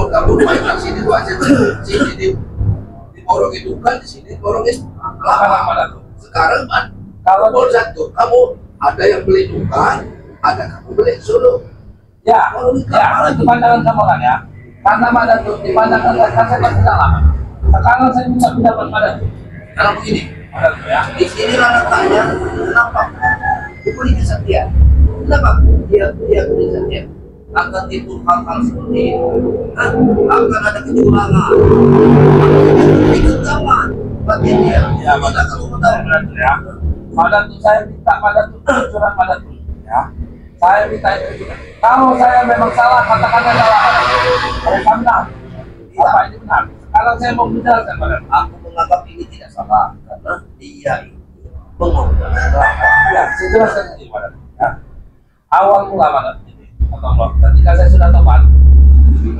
kamu main sini tuh aja sini di borong itu kan di sini borong itu lama tuh. Sekarang kan kalau bol satu kamu ada yang beli dukan, ada kamu beli solo. Ya, ya itu pandangan kamu kan ya. Karena pada tuh dipandangkan saya masih lama. Sekarang saya minta pendapat pada tuh. Kalau begini, Pada tuh ya. di sini letaknya kenapa diberi kesetiaan? Kenapa dia beri kesetiaan? Akan timbul hal-hal seperti itu. Akan ada kecurangan, ikut kawan, bagi dia. Ya, pada tuh ya. Pada tuh saya minta pada tuh curang pada tuh ya. Saya minta itu juga. Kalau saya memang salah, katakan saya salah. Saya benar. Apa ini benar? Sekarang saya mau menjelaskan pada Aku menganggap ini tidak salah karena dia itu mengorbankan. ya, saya jelaskan ini pada ya. Awal mula pada ini atau ketika saya sudah teman,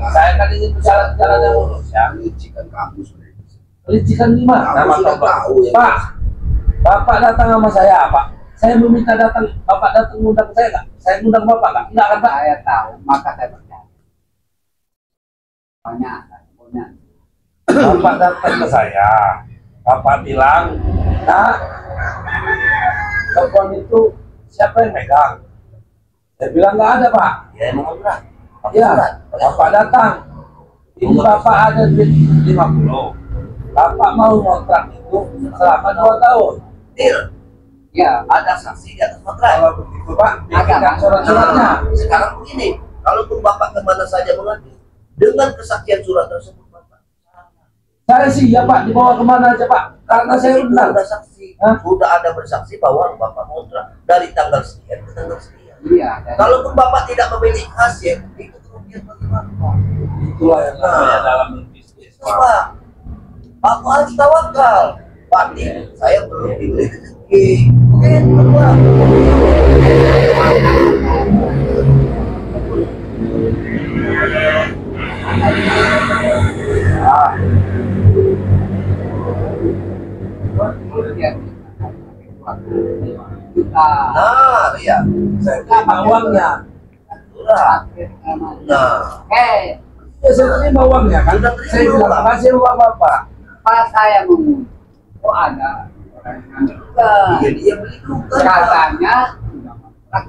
saya kan ingin berjalan yang lurus ya. Licikan kamu sebenarnya. Licikan gimana? Kamu sudah tahu ya. Pak, Bapak datang sama saya, Pak. Saya meminta datang, Bapak datang mengundang saya nggak? Saya mengundang Bapak nggak? Nggak kan Pak? Saya tahu, maka saya percaya. Banyak. Bapak datang ke saya, Bapak bilang, nah, telepon itu siapa yang megang? Saya bilang nggak ada Pak. Ya emang berat. Ya, Bapak datang. Ini Bapak ada duit 50. Bapak mau kontrak itu selama 2 tahun. Deal. Ya, Ada saksi di atas kontrak. Kalau begitu Pak, bikinkan surat-suratnya. Sekarang begini, kalaupun Bapak kemana saja mengadu, dengan kesaksian surat tersebut Bapak Saya sih ya Pak, dibawa kemana aja Pak? Karena saya benar. sudah saksi, Hah? sudah ada bersaksi bahwa Bapak kontrak dari tanggal sekian ke tanggal sekian. iya. Kalaupun Bapak tidak memiliki hasil, itu kerugian bagi Bapak. Itulah yang namanya dalam bisnis. Coba, aku harus tawakal. Berarti saya belum diberi rezeki. Oke, Bapak. Kita Nah, ya, Saya terima uangnya. sudah. Nah, Ya saya terima uangnya kan. Sudah terima Saya bilang uang. kasih uang Bapak. pas saya mengurus, oh ada orang yang juga iya dia beli dukan. katanya sudah kontrak.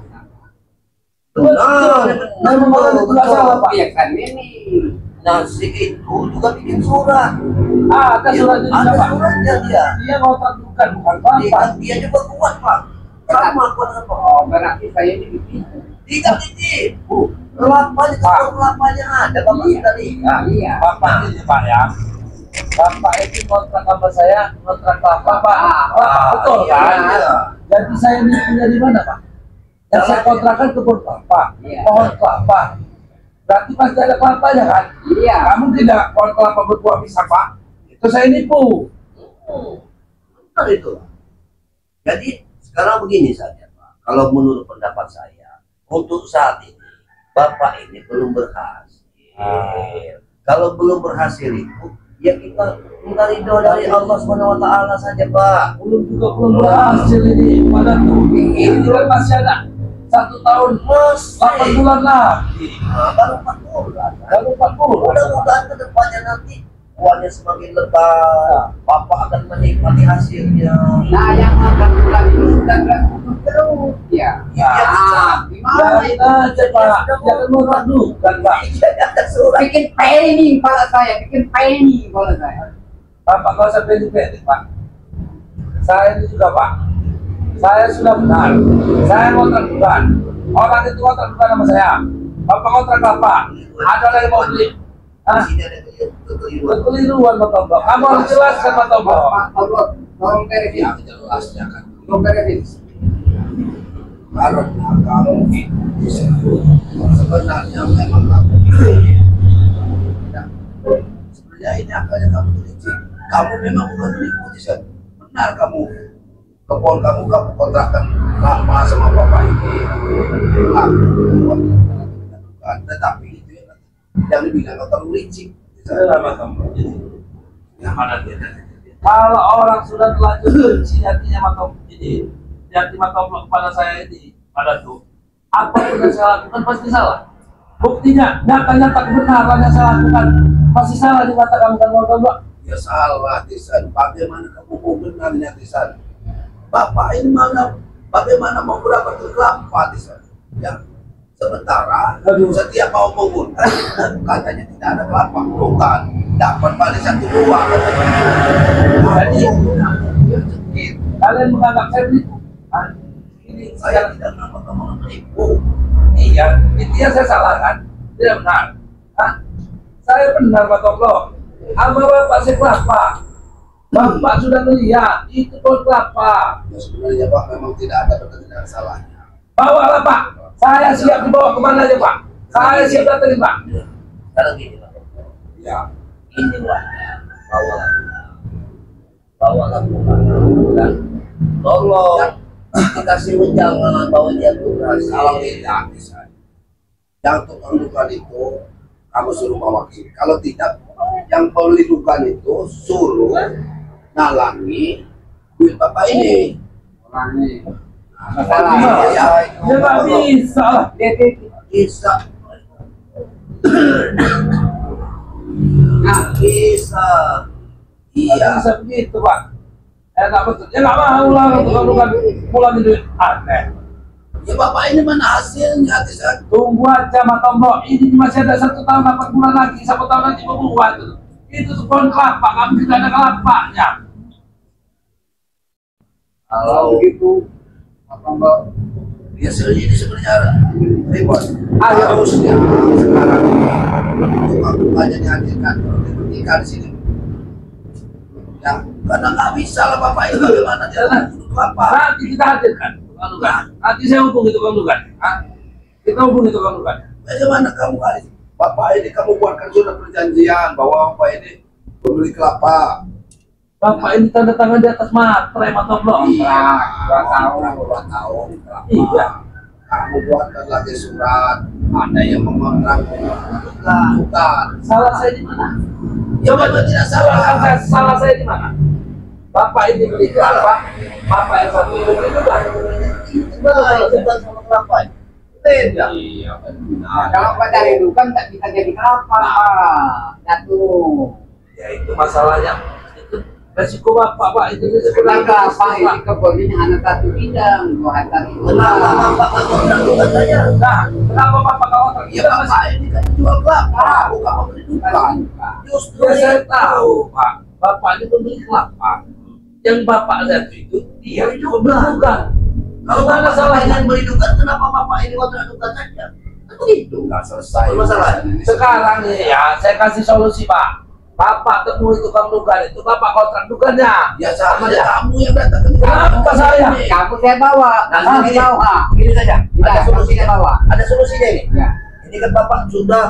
Benar. Memang orang itu nggak salah Pak. Iya kan ini. Nah, si itu juga bikin surat. Ada suratnya juga Ada Pak. suratnya dia. Dia ngontrak bukan Dia, Bapak. dia juga kuat, Pak. Sama kuat apa? Oh, berarti saya ini begitu. Tidak ditipu. Kelapanya, kalau kelapanya ada, Bapak sudah lihat. Iya. Bapak ini Pak ya. Bapak itu kontrak sama saya, kontrak kelapa Pak. Bapak betul iya, kan? iya. Jadi saya ini punya di mana Pak? Yang saya kontrakkan kebun kelapa, Iya. pohon kelapa. Berarti pasti ada kelapanya kan? Iya. Kamu tidak pohon kelapa berbuah bisa Pak? Itu saya nipu. Benar itu. Jadi sekarang begini saja, Pak. Kalau menurut pendapat saya, untuk saat ini Bapak ini belum berhasil. Kalau belum berhasil itu, ya kita minta ridho dari Allah SWT saja, Pak. Belum berhasil ini pada tuh. Ini kan masih ada 1 tahun plus 8 bulan lagi. Nah, baru 4 bulan. Baru 4 bulan. Mudah-mudahan ke depannya nanti uangnya semakin lebat, Bapak akan menikmati hasilnya. Nah, yang akan pulang itu sudah nggak butuh terus ya. Ya, Gimana Biarin itu? aja Pak. Jangan meragukan Pak. ada surat. Bikin panik kepala saya, bikin panik kepala saya. Bapak kalau saya pendek Pak. Saya ini juga Pak. Saya sudah benar. Saya kontrak bukan. Orang itu kontrak bukan sama saya. Bapak kontrak apa? Ada lagi mau beli. Hah? Di sini ada kekeliruan. Kekeliruan Pak Tombo. Kamu harus jelaskan Pak Tombo. Pak, tolong beresin. Yang jelasnya kan Tolong beresin. karena kamu itu sebenarnya memang kamu ya, sebenarnya ini akalnya kamu licik. Kamu memang bukan menipu sih. Benar kamu kebun kamu kontrakkan lama sama bapak ini. Tetapi itu yang dibilang terlalu licik. Pak Tombo. Yang mana dia? Kalau orang sudah terlanjur benci hatinya Pak Tombo ini, hati Pak Tombo kepada saya ini, pada tuh, apa yang saya lakukan pasti salah. Buktinya, nyata-nyata kebenaran yang saya lakukan masih salah di mata kamu kan, Bapak? Ya salah, Tisan. Bagaimana kamu mau benarnya, Tisan? Bapak ini mana? Bagaimana mau berapa kelapa, Tisan? Ya, sementara setiap mau mengundang katanya tidak ada kelapa, bukan dapat balik 1-2. Jadi, kalian menganggap saya menipu? Ini Saya tidak nama kamu menipu. iya, itu yang saya salahkan. Tidak benar. Hah? Saya benar, Pak Toplo. Sama Bapak saya kelapa. Bapak sudah melihat, itu pohon kelapa. Ya, sebenarnya Pak memang tidak ada pertanyaan salahnya. Bawalah Pak. Saya siap dibawa kemana aja Pak. Saya siap datangin Pak. Sekarang gini Pak, Ya, ini uangnya, bawalah pulang, dan tolong dikasih ujangan bahwa dia tugas. kalau tidak bisa. Yang tukang dukan itu kamu suruh bawa ke sini. Kalau tidak, yang beli dukan itu suruh nalangi duit bapak ini. Masalah Ya, Ya nggak bisa lah. bisa. Nah, Bisa. Nggak Iya. bisa begitu Pak. Nggak betul. Ya nggak mau lah. Bukan pulangin duit. Aneh. Ya bapak ini mana hasilnya, Tisan? Tunggu aja Mas Tombo. Ini masih ada 1 tahun 8 bulan lagi. 1 tahun nanti mau buat itu. Itu tuh pohon kelapa. Kamu tidak ada kelapanya. kalau begitu, apa Mbak? Ya ini sebenarnya ribut. Ayo. Harusnya sekarang ini tukang dukanya dihadirkan, diberhentikan di sini. Ya, karena nggak bisa lah bapak itu bagaimana dia duduk kelapa. Nanti kita hadirkan tukang dukan. Nanti saya hubungi tukang dukan. Hah? Kita hubungi tukang dukan. Bagaimana kamu kali? Bapak ini kamu buatkan surat perjanjian bahwa bapak ini pembeli kelapa. Bapak ini tanda tangan di atas materai Mas Tombo. Iya, 2 tahun kelapa. Iya. Kamu buatkan lagi surat. Ada yang mengontrak bukan. Salah saya di mana? Ya memang tidak salah. Salah saya di mana? Bapak ini beli kelapa, bapak yang satu itu beli dukan. Nah, itu kan sama kelapa. Beda. Iya. Kalau Pak dari dukan tak bisa jadi kelapa, jatuh. Ya itu masalahnya. Itu resiko bapak Pak itu resiko Karena kelapa ini Pak. kebunnya hanya 1 bidang, 2 hektar itu. Kenapa bapak nggak kontrak dukan saja? Nah, kenapa bapak kau Ya bapak ini kan jual kelapa, bukan pembeli dukan. Justru Ya saya tahu Pak, bapak ini pembeli kelapa. Yang bapak lihat itu dia itu pembeli dukan. Kalau Mana bapak salahnya? ingin beli dukan, kenapa bapak ini kontrak dukan saja? Kan begitu. Nggak selesai masalah. Sekarang nih ya, saya kasih solusi Pak. Bapak temui tukang dukan itu, bapak kontrak dukannya. Ya sama ya kamu yang datang ke Kenapa saya? Kamu saya bawa, Nah, kamu gini, bawa. gini saja. Ada Ya, solusinya. kamu bawa. Ada solusinya ini. Ya. Ini kan bapak sudah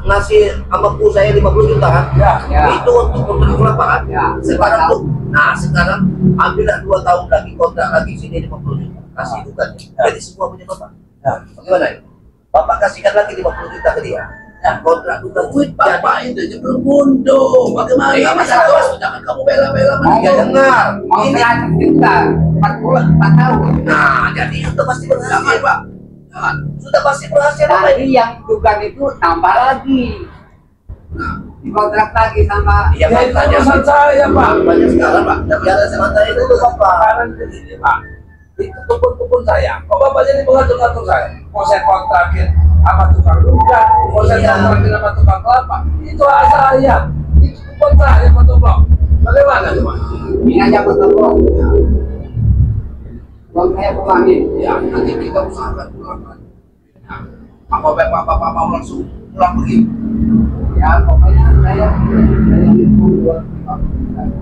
ngasih amaku saya 50 juta kan? Ya. Ya. Itu untuk membeli kelapa kan? Ya. Sekarang tuh, nah sekarang ambillah 2 tahun lagi kontrak lagi sini 50 juta. Kasih dukan. Jadi semua punya bapak. Ya. Bagaimana ini? Bapak kasihkan lagi 50 juta ke dia. Ya, kontrak dukan duit bapak itu aja belum mundur. Bagaimana? Iya, Masalah jangan kamu bela-bela Mau dengar. Mau Ini 100 juta, 4 tahun. nah, jadi itu pasti berhasil, Pak. Jangan. Sudah pasti berhasil apa Nanti ini? yang dukan itu tambah lagi. Nah, Dikontrak lagi sama. iya, Ya itu urusan saya Pak. banyak sekarang, Pak. Tapi ada sementara itu Bapak. Sekarang begini Pak, itu kebun-kebun saya. Kok bapak jadi mengatur-ngatur saya? Mau saya kontrakin sama tukang dukan, mau saya Iya. kontrakin sama tukang kelapa, itu hak saya. Itu kebun saya Pak Tombo. Bagaimana Pak? Ini aja betul. Uang saya pulangin. Ya, nanti kita usahakan pulang. Apa bapak mau langsung pulang pergi? Ya pokoknya saya itu buat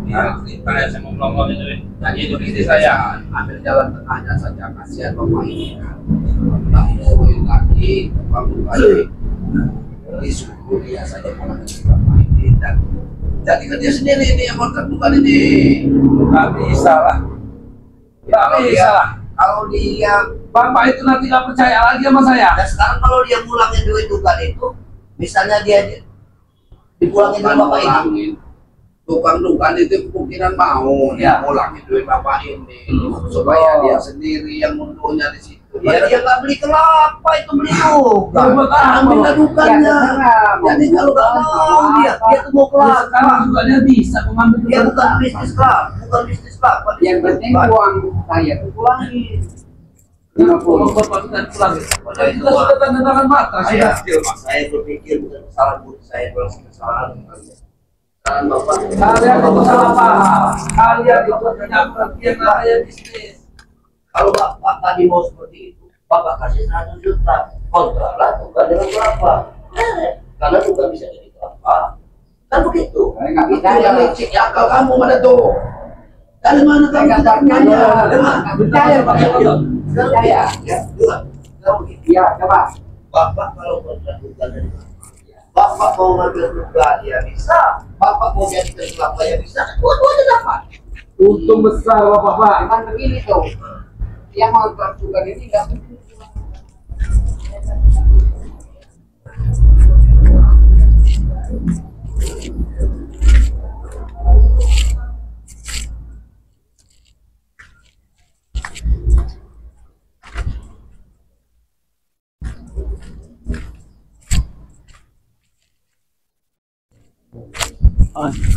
Ya, saya mau ngomong itu. Jadi itu ide saya. Ambil jalan tengahnya saja, kasihan bapak ini kan. Nah, ini lagi, bangun lagi. Disuruh dia saja pulang ke bapak ini dan jadi kan dia sendiri ini yang kontrak bukan ini. Nggak bisa lah. Nggak bisa lah. Kalau dia Bapak itu nanti nggak percaya lagi sama saya. dan sekarang kalau dia pulangin duit dukan itu, misalnya dia dipulangin duit bapak ini, tukang dukan itu kemungkinan mau Ya. dia pulangin duit bapak ini supaya dia sendiri yang mundurnya di situ. Ya dia nggak beli kelapa, itu beli juga. Ya, buat apa? Ambil ladukannya. Jadi kalau nggak mau dia tuh mau kelapa. Sekarang juga dia bisa mengambil Dia bukan bisnis kelapa, bukan bisnis kelapa. Yang penting uang saya itu kurangin. 50. Bapak sudah pulang. Kita sudah tanda tangan mata. Saya berpikir bukan kesalahan buat saya, kalau kesalahan kesalahan bapak. Kalian itu salah paham. Kalian itu tidak pengertian bahaya bisnis. Kalau bapak tadi mau seperti itu, bapak kasih 100 juta. Kontrak lah, tukar dengan kelapa. Karena tukar bisa jadi kelapa. Kan begitu. Saya nggak Itu percaya. yang licik ya, kalau kamu mana tuh? Dari mana kamu Saya tidak nggak nanya? percaya. Percaya, Pak. Percaya. Ya, juga. Kalau begitu. Iya, coba. Bapak kalau kontrak tukar dari bapak mau ngambil tukar ya bisa. Bapak mau jadi kelapa ya bisa. Dua-duanya dapat. Untung besar Bapak. Cuman begini tuh. Yang mau juga ini nggak mungkin.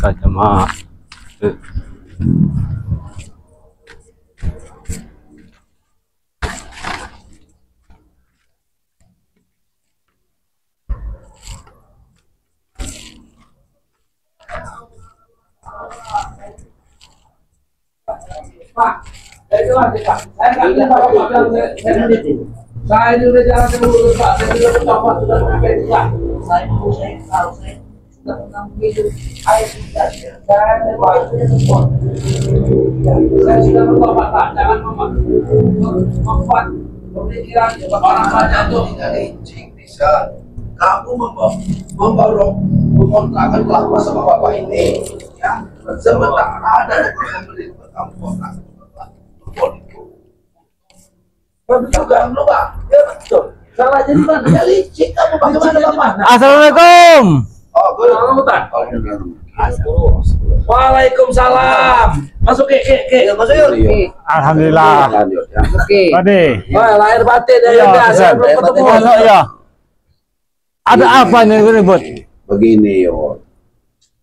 Kacamata. Pak, saya jelas ya, Pak. Saya nggak bisa Bapak bilang saya ini udah jalan terus Pak. Saya juga Bapak sudah sampai juga. Saya kalau saya sudah pernah minum air tidak ya. Saya sudah bertobat Pak. Jangan membuat pemikiran orang banyak tuh. Tidak licik bisa. Kamu memborong mengontrakkan kelapa sama bapak ini, ya. Sementara ada yang membeli kamu kontrak. Betul kan, lu Pak? Ya betul. Salah jadi mana? Ya licik kamu bagaimana bapak? Assalamualaikum. Oh, gue Waalaikumsalam. Masuk ke. Ya masuk yuk. Alhamdulillah. Oke. Tadi. Wah, lahir batin ya. Iya, Saya Ustaz. belum ketemu. Masuk ya. Ada apa nih ribut? Begini yo,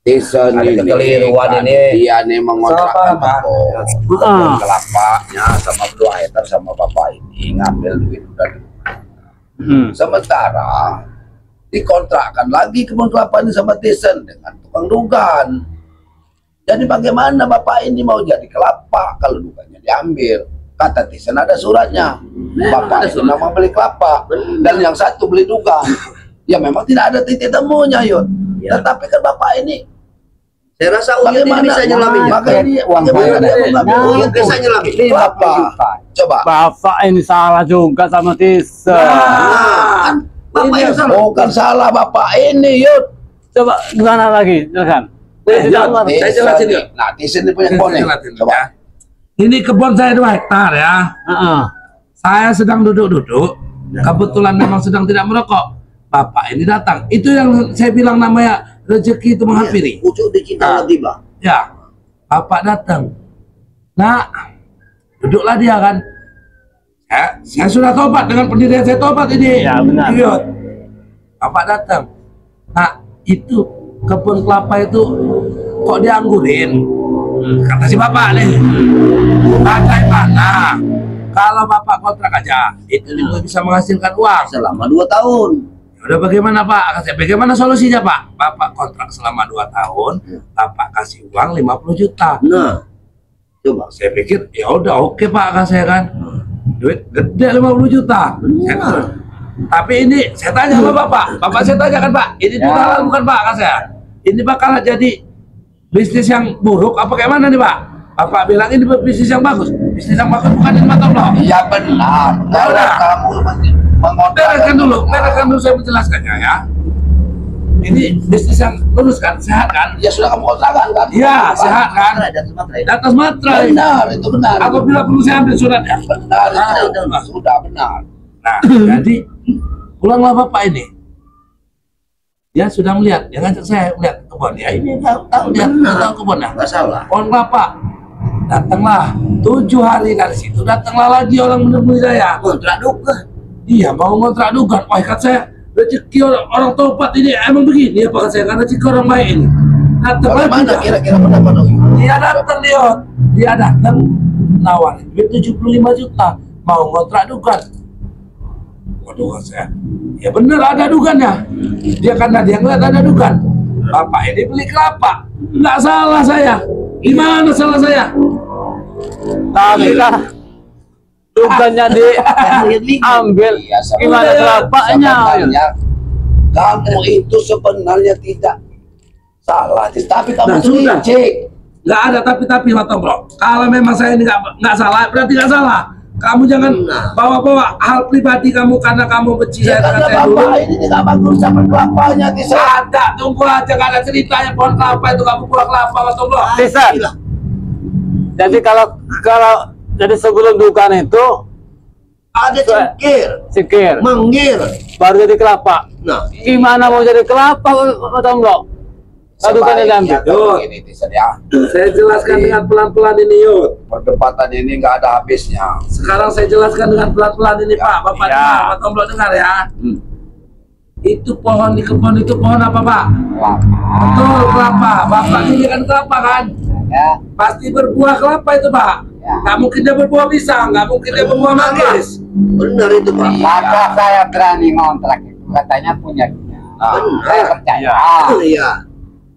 desa Ada ini kekeliruan ini. dia nih mengontrakkan Salah paham, toko Ah. kelapanya sama 2 hektar sama bapak ini ngambil duit dari Hmm. sementara dikontrakkan lagi kebun kelapa ini sama desa dengan tukang dugan. Jadi bagaimana bapak ini mau jadi kelapa kalau dugannya diambil? Kata Tisen ada suratnya. Bapak itu memang beli kelapa dan yang satu beli dugan. Ya memang tidak ada titik temunya Yud. Ya. Tetapi kan bapak ini Saya rasa Uyut ini bisa nyelaminya. Maka ini Uang bagaimana saya. dia mengambil Nah, uang bisa nyelamin. kelapa? Coba. Bapak ini salah juga sama Tisa. Kan bapak yang salah. Bukan salah bapak ini Yud. Coba gimana lagi? Silakan. Saya jelasin yuk. Nah, Tisen ini punya kebun nih. Coba. Ya. Ini kebun saya 2 hektar ya. Heeh. Saya sedang duduk-duduk. Kebetulan memang sedang tidak merokok. Bapak ini datang. Itu yang saya bilang namanya rezeki itu menghampiri. Pucuk dicinta lagi bang. Ya, bapak datang. Nah, duduklah dia kan. Saya sudah tobat dengan pendirian saya tobat ini. Ya, benar. Idiot. Bapak datang. Nah, itu kebun kelapa itu kok dianggurin? Kata si bapak nih. Bagaimana kalau bapak kontrak aja? Itu juga bisa menghasilkan uang. Selama 2 tahun. Udah bagaimana Pak? Bagaimana solusinya Pak? Bapak kontrak selama 2 tahun, Bapak kasih uang 50 juta. Nah, coba. Saya pikir ya udah oke Pak, kata saya kan. Duit gede 50 juta. Saya kata, tapi ini saya tanya sama Bapak saya tanya kan Pak, ini Ya. halal bukan Pak, kata saya. Ini bakal jadi bisnis yang buruk apa kayak mana nih Pak? Bapak bilang ini bisnis yang bagus. Bisnis yang bagus bukan ini mata Allah. Iya benar. Kalau Benar. kamu mengontrakkan Bereskan dulu saya menjelaskannya ya. Ini bisnis yang lurus kan, sehat kan? ya sudah kamu kontrakkan kan? Iya, sehat kan? Dan Sumatera. Di atas materai. Benar, itu benar. Apabila perlu saya ambil suratnya. Benar, itu Benar. sudah benar. Nah, jadi pulanglah bapak ini. Dia sudah melihat, dia ngajak saya melihat kebun. Ya ini tahu lihat, tahu kebunnya. Nggak salah. Pohon kelapa. Datanglah 7 hari dari situ, datanglah lagi orang menemui saya. Kontrak duga. Iya, mau ngontrak dugaan. Wah, kata saya, rezeki orang topat ini emang begini apa kata saya, karena rezeki orang baik ini. Datang lagi. Bagaimana kira-kira pendapat Oyu? Dia datang dia datang nawarin duit 75 juta, mau ngontrak dugaan. Waduh, kata saya, ya bener ada dugaannya. Dia karena dia ngeliat ada dugaan. Bapak ini beli kelapa, nggak salah saya. Gimana salah saya? Tapi kan dugaannya diambil. Iya, Gimana kelapanya? sebenarnya kamu itu sebenarnya tidak salah, tapi kamu Nah, sudah. licik. Nggak ada tapi Pak Tombro. Kalau memang saya ini nggak salah, berarti nggak salah. Kamu jangan bawa-bawa hal pribadi kamu karena kamu benci Ya saya dengan karena saya dulu. bapak ini tidak bagus sama kelapanya, Tisa. Ada, tunggu aja, nggak ada ceritanya pohon kelapa itu kamu pulang kelapa Pak Tombro. Tisan. Jadi kalau jadi sebelum dugaan itu Ada cengkir, sikir, menggir. baru jadi kelapa. Nah, Gimana mau jadi kelapa, Pak Tombro? Kalau dugaannya diambil. kalau ini Tisa ya. Saya jelaskan dengan pelan-pelan ini Yud. Perdebatan ini nggak ada habisnya. Sekarang saya jelaskan dengan pelan-pelan ini Pak. Bapak Ya. dengar, Pak Tombro dengar ya. Itu pohon di kebun itu pohon apa Pak? Betul, kelapa. Bapak ini kan kelapa kan? Ya. Pasti berbuah kelapa itu Pak. Nggak mungkin dia berbuah pisang, nggak mungkin dia berbuah manggis. benar itu Pak. Maka saya berani ngontrak itu, katanya punya dia. Saya percaya. Iya.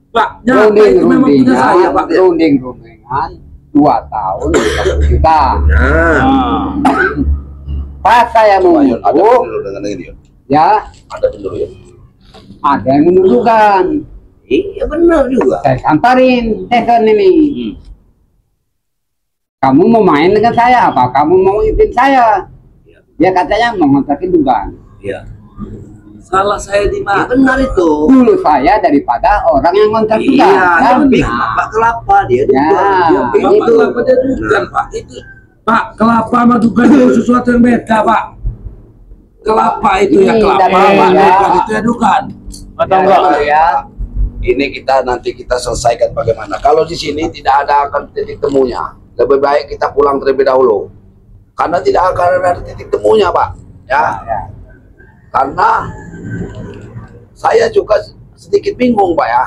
Pak, nyata itu memang punya saya Pak. Runding-rundingan 2 tahun 30 juta. Nah, Pas saya Pak Yun, ada menunggu, dulu dengan ini Yun. ya Ada dulu Yun. ada yang menunjukkan. Iya benar juga. Saya samperin Tesen ini. Kamu mau main dengan saya apa? Kamu mau ikutin saya? Dia katanya mau ngontrakin dugaan. Iya. salah saya di Iya mana? benar itu. Dulu saya daripada orang yang ngontrak dugaan. Iya, tapi Nah, Bapak kelapa dia Ya. juga. Bapak Itu. kelapa dia dugaan Pak. Itu Pak, kelapa sama dugaan itu sesuatu yang beda Pak. Kelapa itu ya Ini kelapa, dari Pak. beda. Dugaan itu ya dugaan. Pak Tombro. Ya. Ini nanti kita selesaikan bagaimana. Kalau di sini tidak ada akan titik temunya. Lebih baik kita pulang terlebih dahulu. Karena tidak akan ada titik temunya, Pak. Ya. Karena saya juga sedikit bingung, Pak ya.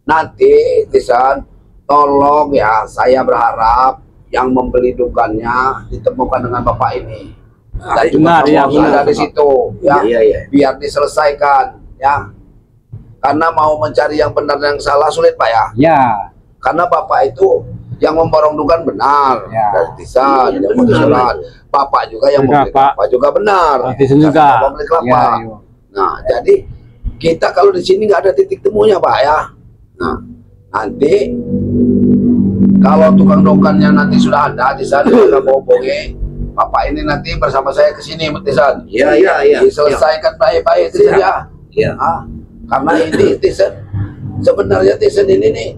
Nanti, Tisan, tolong ya, saya berharap yang membeli dugannya ditemukan dengan Bapak ini. Dan juga Benar, ya, kamu benar. ada di situ, ya. Iya, iya. Biar diselesaikan, ya. Karena mau mencari yang benar dan yang salah sulit, Pak ya. ya. Karena Bapak itu yang memborong dugaan benar Ya. dari Tisan, Iya, yang benar. membeli surat. Bapak juga yang Juga, membeli Pak. kelapa juga benar. Oh, Tisan juga. Karena Bapak membeli kelapa. Ya, iya. Nah, jadi kita kalau di sini nggak ada titik temunya, Pak ya. Nah, nanti kalau tukang dugaannya nanti sudah ada, Tisan juga mau hubungi Bapak ini nanti bersama saya ke sini, Tisan. Iya, iya, iya. Diselesaikan baik-baik, Tisan ya. Iya. Ah, karena ini Tisan sebenarnya Tisan ini nih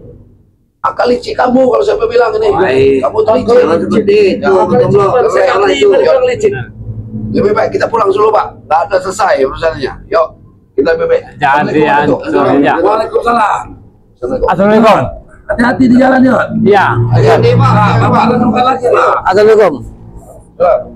akal licik kamu kalau saya bilang ini. Baik. Kamu tuh licik. Jangan seperti itu. Jangan Betul, licik, Pak. saya salah itu. Lebih baik kita pulang dulu, Pak. Nggak ada selesai urusannya. Yuk, kita lebih baik. Jadi, Assalamualaikum. ya. Waalaikumsalam. Assalamualaikum. Assalamualaikum. Hati-hati di jalan Yud. Iya. Hati-hati, Pak. Bapak ada dugaan lagi Pak. Assalamualaikum. Assalamualaikum.